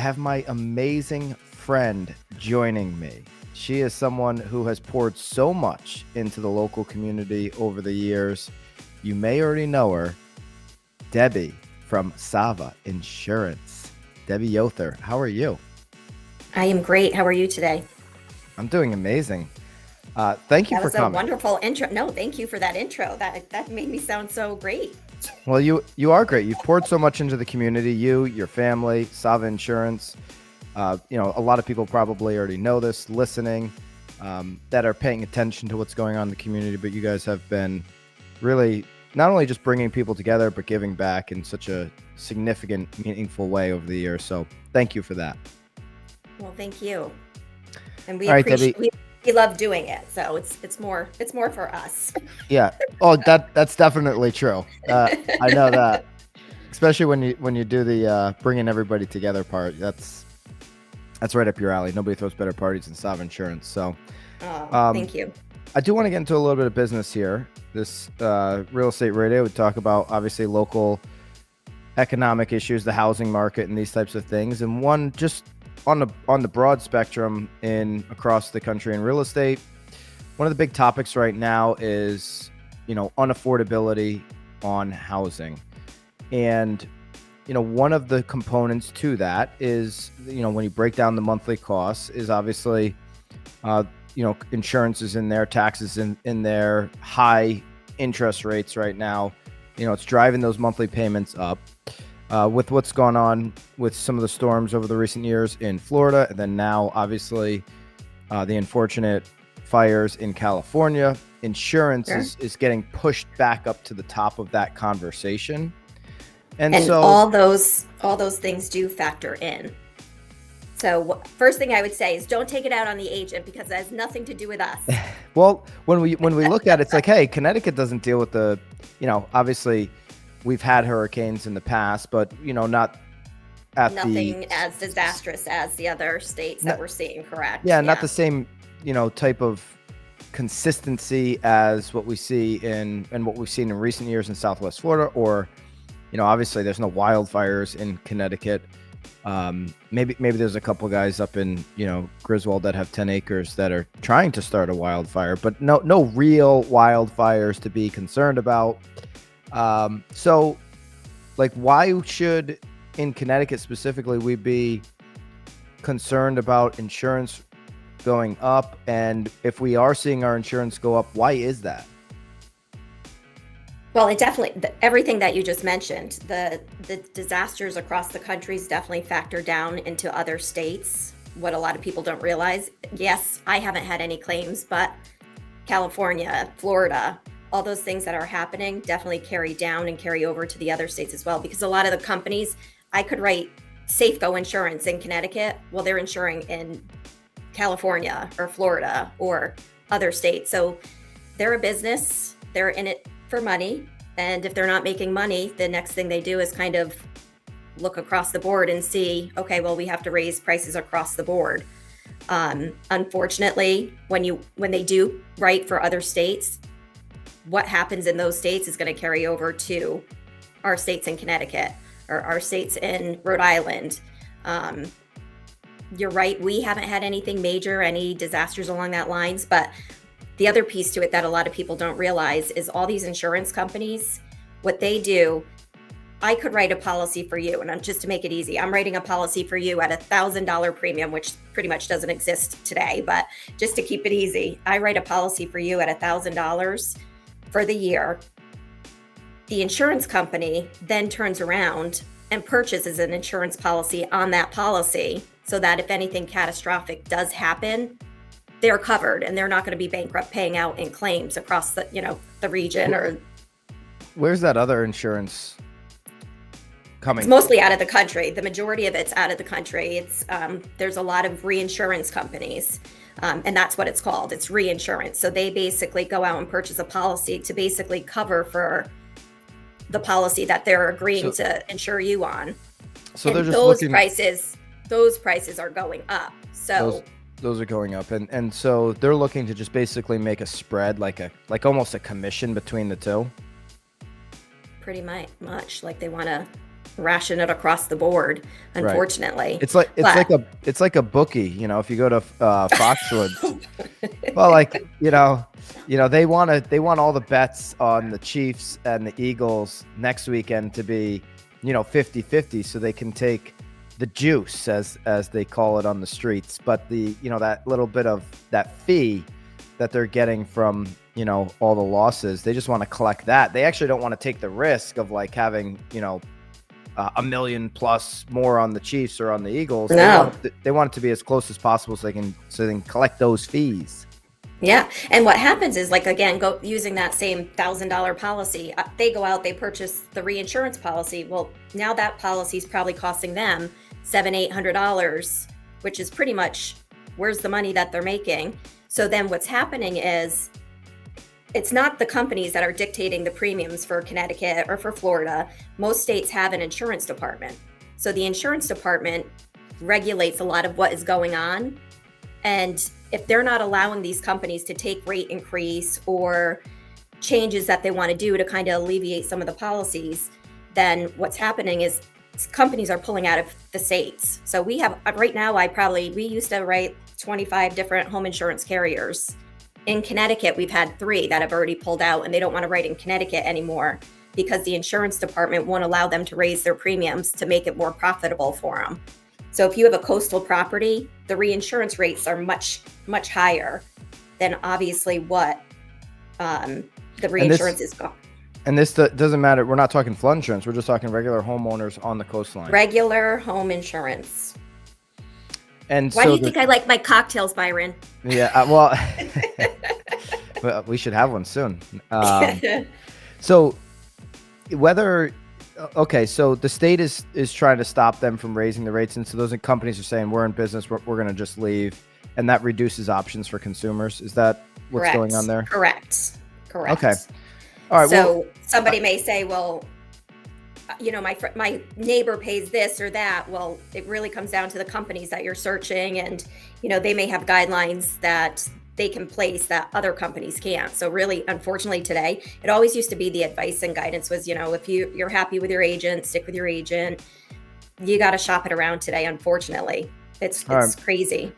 have my amazing friend joining me. She is someone who has poured so much into the local community over the years. You may already know her, Debbie from Sava Insurance. Debbie Yoder, how are you? I am great. How are you today? I'm doing amazing. Thank you That for was a coming. wonderful intro. No, thank you for that intro. That made me sound so great. Well, you are great. You've poured so much into the community. You, your family, Sava Insurance. A lot of people probably already know this, listening, that are paying attention to what's going on in the community. But you guys have been really not only just bringing people together, but giving back in such a significant, meaningful way over the years. So thank you for that. Well, thank you. And we All right, appreciate Debbie. we love doing it. So it's more for us. Yeah. Oh, that's definitely true. I know that, especially when you do the bringing everybody together part. That's right up your alley. Nobody throws better parties than Sava Insurance. So, Oh, um, thank you. I do want to get into a little bit of business here. This real estate radio would talk about obviously local economic issues, the housing market, and these types of things. And one just on the broad spectrum in across the country in real estate, one of the big topics right now is unaffordability on housing, and one of the components to that is when you break down the monthly costs is obviously insurance is in there, taxes in there, high interest rates right now. It's driving those monthly payments up. With what's gone on with some of the storms over the recent years in Florida, and then now obviously the unfortunate fires in California, insurance Sure. is getting pushed back up to the top of that conversation. And And so, all those things do factor in. So first thing I would say is don't take it out on the agent because that has nothing to do with us. well, when we look at it, it's like, hey, Connecticut doesn't deal with the, obviously we've had hurricanes in the past, but not at Nothing as disastrous as the other states that we're seeing, correct? not the same, type of consistency as what we see and what we've seen in recent years in Southwest Florida, or, obviously there's no wildfires in Connecticut. Maybe there's a couple guys up in, Griswold that have 10 acres that are trying to start a wildfire, but no real wildfires to be concerned about. So like, why should in Connecticut specifically we be concerned about insurance going up? And if we are seeing our insurance go up, why is that? Well, it definitely, everything that you just mentioned, the disasters across the country is definitely factored down into other states. What a lot of people don't realize, yes, I haven't had any claims, but California, Florida, all those things that are happening definitely carry down and carry over to the other states as well. Because a lot of the companies, I could write Safeco Insurance in Connecticut, well, they're insuring in California or Florida or other states. So they're a business, they're in it for money. And if they're not making money, the next thing they do is kind of look across the board and see, okay, well, we have to raise prices across the board. Unfortunately, when they do write for other states, what happens in those states is going to carry over to our states in Connecticut or our states in Rhode Island. You're right, we haven't had anything major, any disasters along that lines, but the other piece to it that a lot of people don't realize is all these insurance companies, what they do, I could write a policy for you, and just to make it easy, I'm writing a policy for you at $1,000 premium, which pretty much doesn't exist today, but just to keep it easy, I write a policy for you at $1,000 for the year. The insurance company then turns around and purchases an insurance policy on that policy so that if anything catastrophic does happen, they're covered and they're not going to be bankrupt paying out in claims across the region. Or Where's that other insurance coming it's mostly out of the country. The majority of it's out of the country. It's there's a lot of reinsurance companies, and that's what it's called. It's reinsurance. So they basically go out and purchase a policy to basically cover for the policy that they're agreeing to insure you on. So and they're just those looking. those prices are going up. So those are going up, and so they're looking to just basically make a spread, like almost a commission between the two. pretty much like they want to ration it across the board, Right. unfortunately. It's like But it's like a bookie, if you go to Foxwoods. Well, like, they want all the bets on the Chiefs and the Eagles next weekend to be, 50-50, so they can take the juice, as they call it on the streets. But that little bit of that fee that they're getting from, all the losses, they just want to collect that. They actually don't want to take the risk of like having, a million plus more on the Chiefs or on the Eagles. no. They want it to be as close as possible so they can collect those fees. Yeah. And what happens is, like, again, go using that same $1,000 policy, they go out, they purchase the reinsurance policy. Well, now that policy is probably costing them $700-800, which is pretty much where's the money that they're making. So then what's happening is it's not the companies that are dictating the premiums for Connecticut or for Florida. Most states have an insurance department. So the insurance department regulates a lot of what is going on. And if they're not allowing these companies to take rate increase or changes that they want to do to kind of alleviate some of the policies, then what's happening is companies are pulling out of the states. So we have right now, we used to write 25 different home insurance carriers. In Connecticut, we've had 3 that have already pulled out, and they don't want to write in Connecticut anymore because the insurance department won't allow them to raise their premiums to make it more profitable for them. So if you have a coastal property, the reinsurance rates are much, much higher than obviously what the reinsurance is going. And this doesn't matter. We're not talking flood insurance. We're just talking regular homeowners on the coastline. Regular home insurance. And why do you think I like my cocktails, Byron? Yeah, well, we should have one soon. So so the state is trying to stop them from raising the rates, and so those companies are saying we're in business, we're going to just leave, and that reduces options for consumers. Is that what's Correct. going on there? Correct. Okay. All right. So somebody may say, well, my neighbor pays this or that. Well, it really comes down to the companies that you're searching, and they may have guidelines that they can place that other companies can't. So really, unfortunately, today, it always used to be the advice and guidance was, if you're happy with your agent, stick with your agent. You got to shop it around today. Unfortunately, it's crazy.